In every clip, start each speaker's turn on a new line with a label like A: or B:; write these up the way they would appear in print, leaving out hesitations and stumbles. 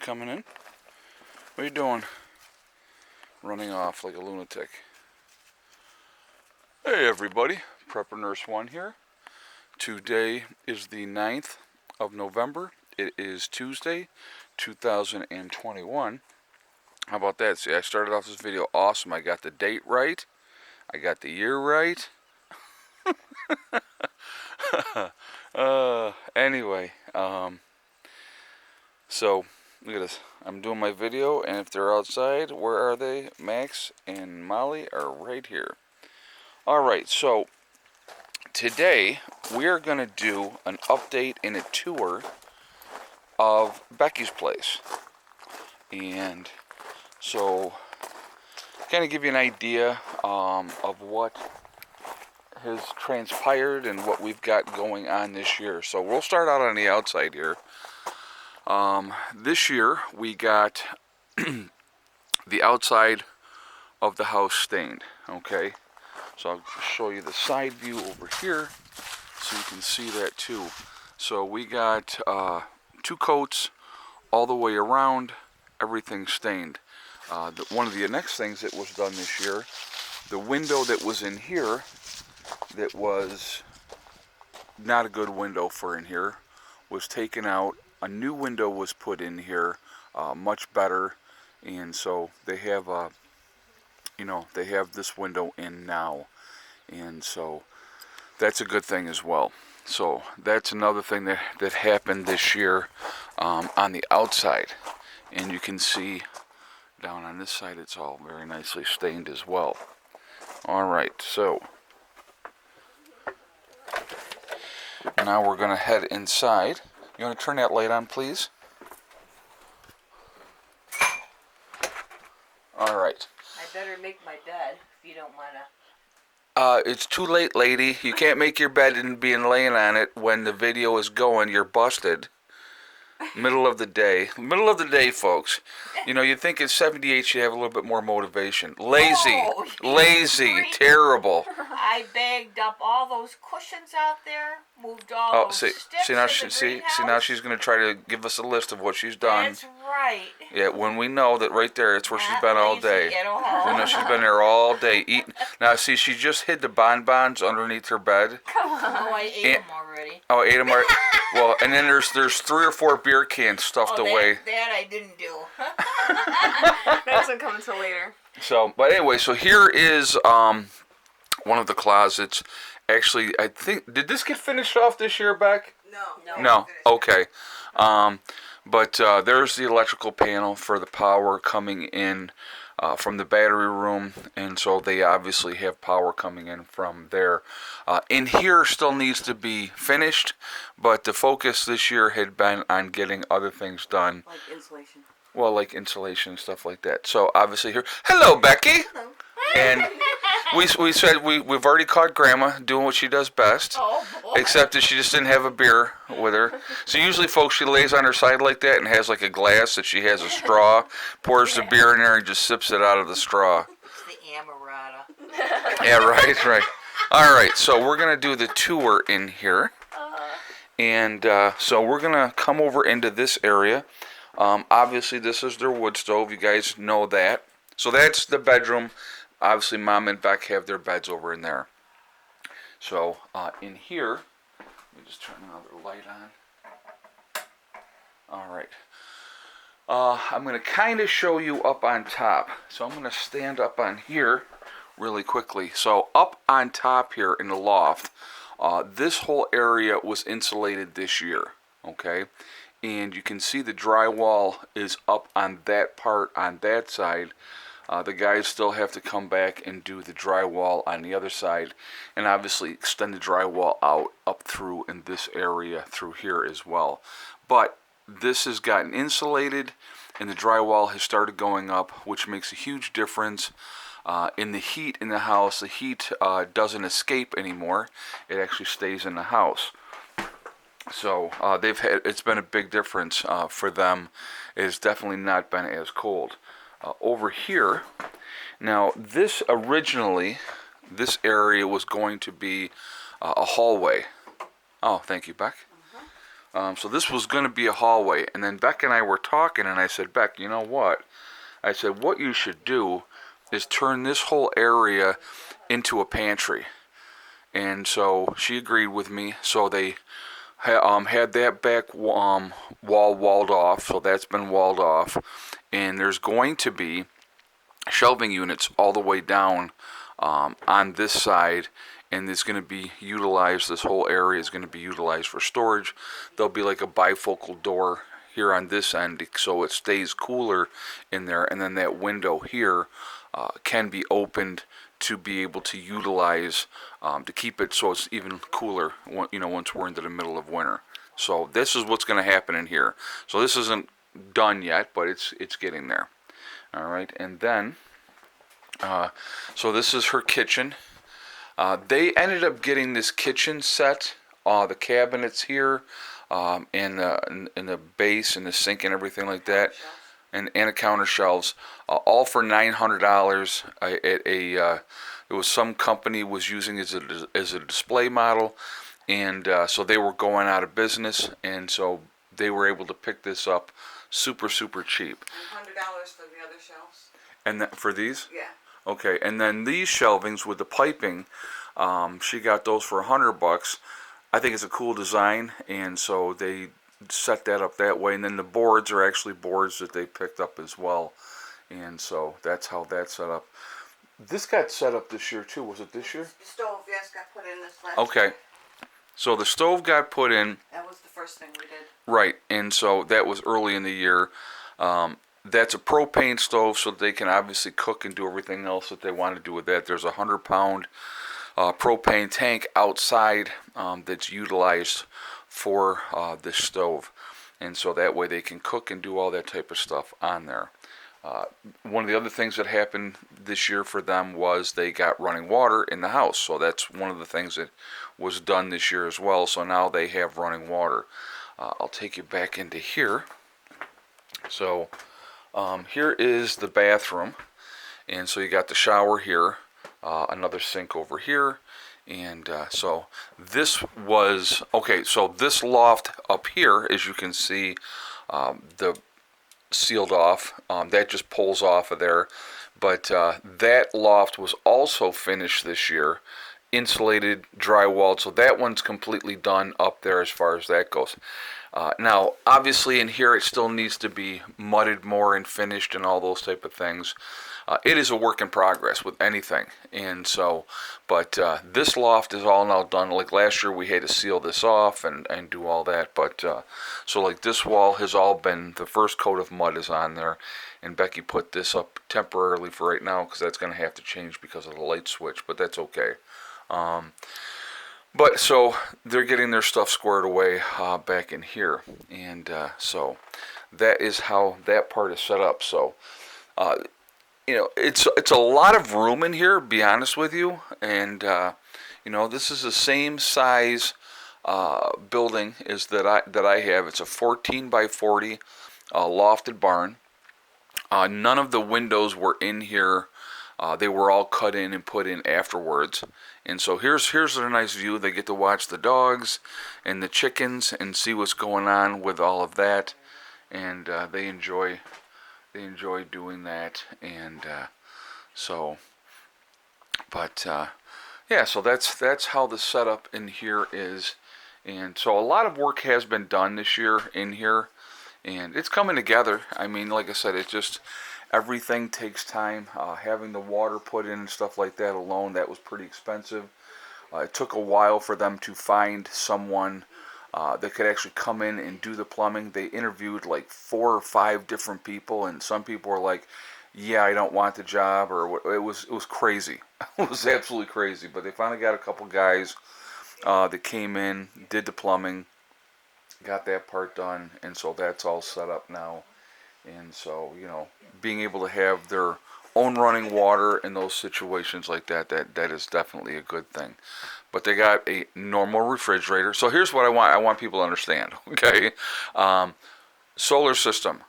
A: coming in. What are you doing? Running off like a lunatic. Hey everybody, Prepper Nurse 1 here. Today is the 9th of November. It is Tuesday, 2021. How about that? See, I started off this video awesome. I got the date right. I got the year right. Anyway, so look at this. I'm doing my video, and if they're outside, where are they? Max and Molly are right here. Alright, so today we are going to do an update and a tour of Becky's place. And so, kind of give you an idea of what has transpired and what we've got going on this year. So we'll start out on the outside here. This year we got the outside of the house stained. Okay, so I'll show you the side view over here so you can see that too. So we got 2 coats all the way around, everything stained. One of the next things that was done this year, the window that was in here that was not a good window for in here was taken out. A new window was put in here, much better, and so they have they have this window in now, and so that's a good thing as well. So that's another thing that happened this year on the outside, and you can see down on this side it's all very nicely stained as well. Alright, so now we're going to head inside. You want to turn that light on, please? Alright.
B: I better make my bed if you don't want to.
A: It's too late, lady. You can't make your bed and be laying on it when the video is going. You're busted. Middle of the day. Middle of the day, folks. You know, you'd think at 78 you'd have a little bit more motivation. Lazy.
B: Oh,
A: Lazy. Terrible.
B: I bagged up all those cushions out there, moved all those sticks
A: see now
B: in the greenhouse.
A: now she's going to try to give us a list of what she's done.
B: That's right.
A: Yeah, when we know that right there, it's where she's been all day.
B: At all.
A: We know she's been there all day eating. Now, see, she just hid the bonbons underneath her bed.
B: Come on. Oh, I ate them already.
A: Oh, ate them already. Well, and then there's 3 or 4 beer cans stuffed away.
B: That I didn't do.
C: That doesn't come until later.
A: So, but anyway, so here is one of the closets. Actually, I think, did this get finished off this year, Beck? No. Okay. But there's the electrical panel for the power coming in from the battery room, and so they obviously have power coming in from there. In here still needs to be finished, but the focus this year had been on getting other things done.
B: Like insulation.
A: Well, like insulation and stuff like that. So obviously here, hello Becky.
B: Hello.
A: And we said we've already caught Grandma doing what she does best.
B: Oh, boy.
A: Except that she just didn't have a beer with her. So usually, folks, she lays on her side like that and has like a glass that she has a straw, pours the beer in there and just sips it out of the straw.
B: It's the Amarata.
A: Yeah, right. All right, so we're going to do the tour in here. And so we're going to come over into this area. Obviously, this is their wood stove. You guys know that. So that's the bedroom. Obviously, Mom and Beck have their beds over in there. So, in here, let me just turn another light on. Alright. I'm going to kind of show you up on top. So, I'm going to stand up on here really quickly. So, up on top here in the loft, this whole area was insulated this year. Okay? And you can see the drywall is up on that part on that side. The guys still have to come back and do the drywall on the other side, and obviously extend the drywall out up through in this area through here as well. But this has gotten insulated, and the drywall has started going up, which makes a huge difference in the heat in the house. The heat doesn't escape anymore; it actually stays in the house. So it's been a big difference for them. It has definitely not been as cold. Over here, now this area was going to be a hallway. Oh, thank you, Beck. So this was going to be a hallway, and then Beck and I were talking, and I said, Beck, you know what? I said, what you should do is turn this whole area into a pantry. And so she agreed with me. So they had that back wall walled off, so that's been walled off. And there's going to be shelving units all the way down on this side, and it's going to be utilized, this whole area is going to be utilized for storage. There'll be like a bifocal door here on this end so it stays cooler in there, and then that window here can be opened to be able to utilize to keep it so it's even cooler, once we're into the middle of winter. So this is what's going to happen in here. So this isn't done yet, but it's getting there. All right, and then so this is her kitchen. They ended up getting this kitchen set, the cabinets here, and the base and the sink and everything like that, and a counter shelves, all for $900 at a. It was some company was using it as a display model, and so they were going out of business, and so they were able to pick this up super cheap.
C: $100 for the other shelves.
A: And for these?
C: Yeah.
A: Okay, and then these shelvings with the piping, she got those for $100. I think it's a cool design, and so they set that up that way. And then the boards are actually boards that they picked up as well, and so that's how that's set up. This got set up this year too. Was it this year?
C: The stove, yes, got put in this last
A: Okay,
C: year.
A: so the stove got put in.
C: That was the first thing we did.
A: Right, and so that was early in the year. That's a propane stove, so they can obviously cook and do everything else that they want to do with that. There's a 100-pound propane tank outside that's utilized for this stove, and so that way they can cook and do all that type of stuff on there. One of the other things that happened this year for them was they got running water in the house, so that's one of the things that was done this year as well. So now they have running water. I'll take you back into here. So here is the bathroom, and so you got the shower here, another sink over here, and so this was, okay, so this loft up here, as you can see, the sealed off, that just pulls off of there, but that loft was also finished this year, insulated, drywalled, so that one's completely done up there as far as that goes. Now, obviously in here it still needs to be mudded more and finished and all those type of things. It is a work in progress with anything, and so, but this loft is all now done. Like last year we had to seal this off and do all that, but so like this wall has all been, the first coat of mud is on there, and Becky put this up temporarily for right now because that's going to have to change because of the light switch, but that's okay. But so they're getting their stuff squared away back in here, and so that is how that part is set up. So it's a lot of room in here, to be honest with you, and this is the same size building as that I have. It's a 14 by 40 lofted barn. None of the windows were in here. They were all cut in and put in afterwards. And so here's a nice view. They get to watch the dogs and the chickens and see what's going on with all of that. And they enjoy doing that. And so that's how the setup in here is. And so a lot of work has been done this year in here, and it's coming together. I mean, like I said, it's just everything takes time. Having the water put in and stuff like that alone, that was pretty expensive. It took a while for them to find someone that could actually come in and do the plumbing. They interviewed like 4 or 5 different people, and some people were like, yeah, I don't want the job, or it was crazy. It was absolutely crazy. But they finally got a couple guys that came in, did the plumbing, got that part done, and so that's all set up now. And so, being able to have their own running water in those situations like that is definitely a good thing. But they got a normal refrigerator. So here's what I want people to understand, okay? Solar system.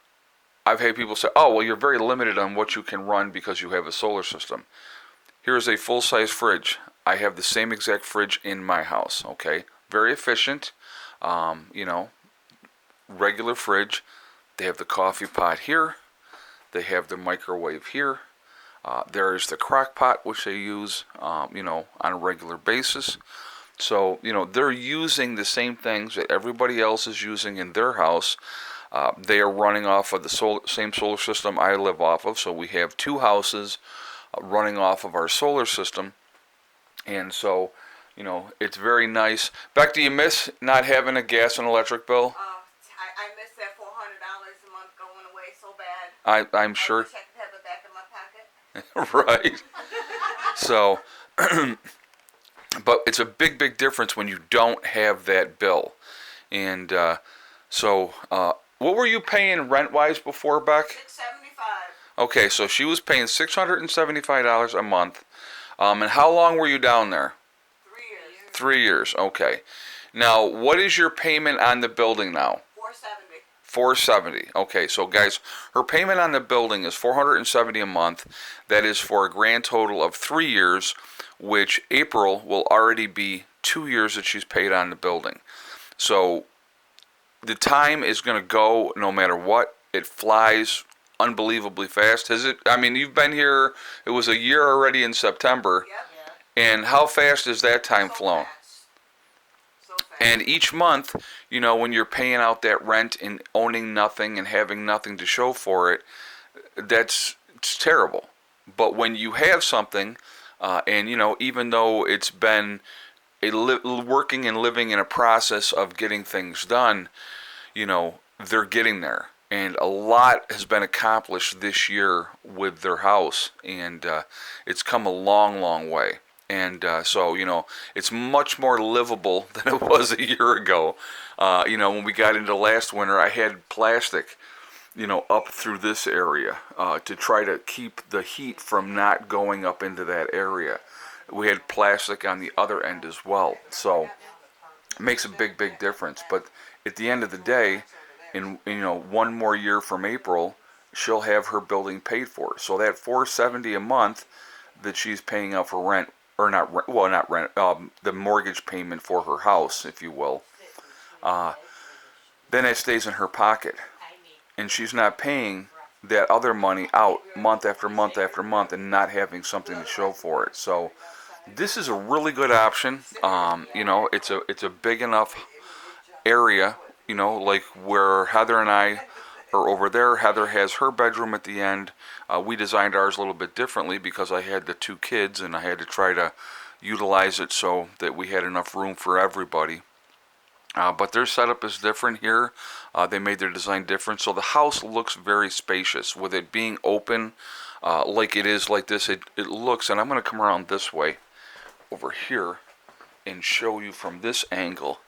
A: I've had people say, oh, well, you're very limited on what you can run because you have a solar system. Here's a full-size fridge. I have the same exact fridge in my house, okay? Very efficient. regular fridge. They have the coffee pot here. They have the microwave here. There is the crock pot, which they use, on a regular basis. So, they're using the same things that everybody else is using in their house. They are running off of the same solar system I live off of. So we have two houses running off of our solar system. And so, it's very nice. Beck, do you miss not having a gas and electric bill?
C: I miss that $400 a month going away so bad.
A: I'm sure.
C: I wish I could have it back in my pocket.
A: Right. So, but it's a big, big difference when you don't have that bill. And what were you paying rent-wise before, Beck?
C: $675.
A: Okay, so she was paying $675 a month. And how long were you down there?
C: 3 years.
A: 3 years, okay. Now, what is your payment on the building now? $470. Okay, so guys, her payment on the building is $470 a month. That is for a grand total of 3 years, which April will already be 2 years that she's paid on the building. So the time is going to go no matter what. It flies unbelievably fast. Has it? I mean, you've been here, it was a year already in September.
C: Yep.
A: And how fast is that time flown?
C: So fast.
A: And each month, when you're paying out that rent and owning nothing and having nothing to show for it, it's terrible. But when you have something, and even though it's been working and living in a process of getting things done, they're getting there. And a lot has been accomplished this year with their house, and it's come a long, long way. And so, it's much more livable than it was a year ago. When we got into last winter, I had plastic, up through this area to try to keep the heat from not going up into that area. We had plastic on the other end as well. So it makes a big, big difference. But at the end of the day, in 1 more year from April, she'll have her building paid for. So that $470 a month that she's paying out for rent, or not rent, the mortgage payment for her house, if you will, then it stays in her pocket, and she's not paying that other money out month after month after month and not having something to show for it. So this is a really good option. It's a big enough area. Like where Heather and I are over there. Heather has her bedroom at the end. We designed ours a little bit differently because I had the 2 kids and I had to try to utilize it so that we had enough room for everybody. But their setup is different here. They made their design different. So the house looks very spacious. With it being open like it is like this, it looks, and I'm going to come around this way over here and show you from this angle.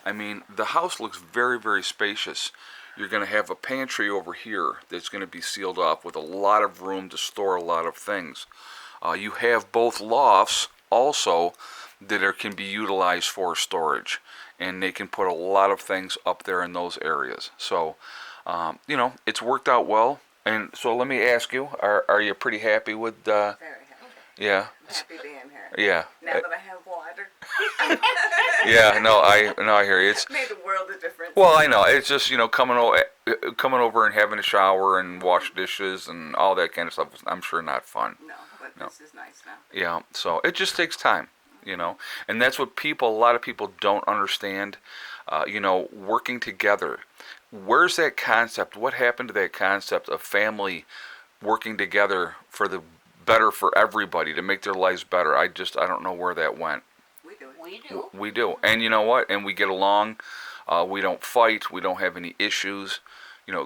A: I mean, the house looks very, very spacious. You're going to have a pantry over here that's going to be sealed off with a lot of room to store a lot of things. You have both lofts also that can be utilized for storage, and they can put a lot of things up there in those areas. So, it's worked out well. And so let me ask you, are you pretty happy with
C: Very happy.
A: Yeah.
C: I'm happy being here.
A: Yeah.
C: Now that I have water.
A: Yeah, no, I hear you. It's
C: made a world of difference.
A: well, I know. It's just coming over and having a shower and wash dishes and all that kind of stuff. I'm sure not fun.
C: No, but
A: No.
C: this is nice now.
A: Yeah, so it just takes time, and that's what a lot of people don't understand. Working together. Where's that concept? What happened to that concept of family working together for the better for everybody to make their lives better? I don't know where that went.
C: We do it.
B: We do.
A: We do. And you know what? And we get along. We don't fight. We don't have any issues.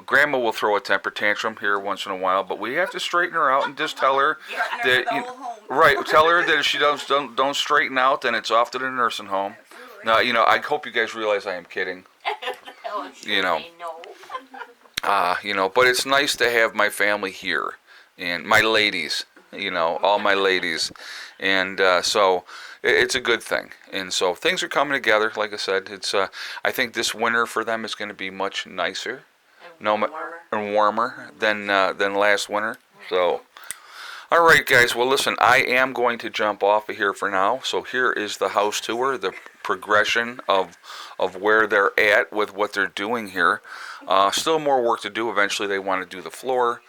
A: Grandma will throw a temper tantrum here once in a while, but we have to straighten her out and just tell her that, right, tell her that if she don't straighten out, then it's off to the nursing home.
C: Absolutely.
A: Now, I hope you guys realize I am kidding.
B: Oh, sure
A: You know.
B: they know.
A: But it's nice to have my family here and my ladies, all my ladies. And so it's a good thing. And so things are coming together. Like I said, I think this winter for them is going to be much nicer, and warmer than last winter. So, all right, guys. Well, listen, I am going to jump off of here for now. So here is the house tour, the progression of where they're at with what they're doing here. Still more work to do. Eventually they want to do the floor.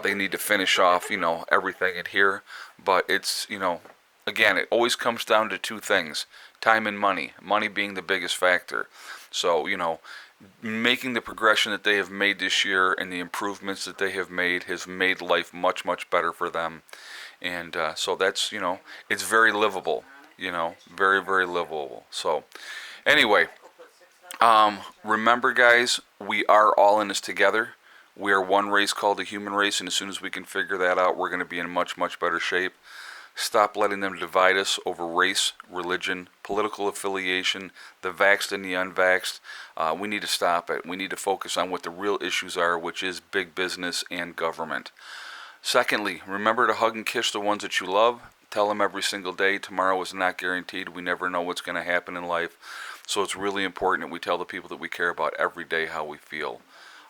A: They need to finish off, everything in here. But it's, again, it always comes down to two things: time and money. Money being the biggest factor. So, making the progression that they have made this year and the improvements that they have made has made life much, much better for them. And so that's, it's very livable, very, very livable. So anyway, remember, guys, we are all in this together. We are one race called the human race, and as soon as we can figure that out, we're going to be in much, much better shape. Stop letting them divide us over race, religion, political affiliation, the vaxxed and the unvaxxed. We need to stop it. We need to focus on what the real issues are, which is big business and government. Secondly, remember to hug and kiss the ones that you love. Tell them every single day, tomorrow is not guaranteed. We never know what's going to happen in life. So it's really important that we tell the people that we care about every day how we feel.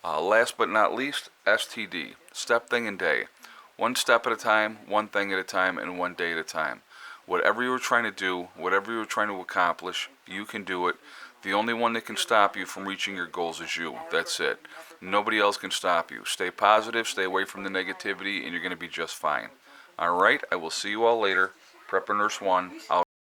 A: Last but not least, STD, step, thing, and day. One step at a time, one thing at a time, and one day at a time. Whatever you're trying to do, whatever you're trying to accomplish, you can do it. The only one that can stop you from reaching your goals is you. That's it. Nobody else can stop you. Stay positive, stay away from the negativity, and you're going to be just fine. All right, I will see you all later. Prepper Nurse 1, out.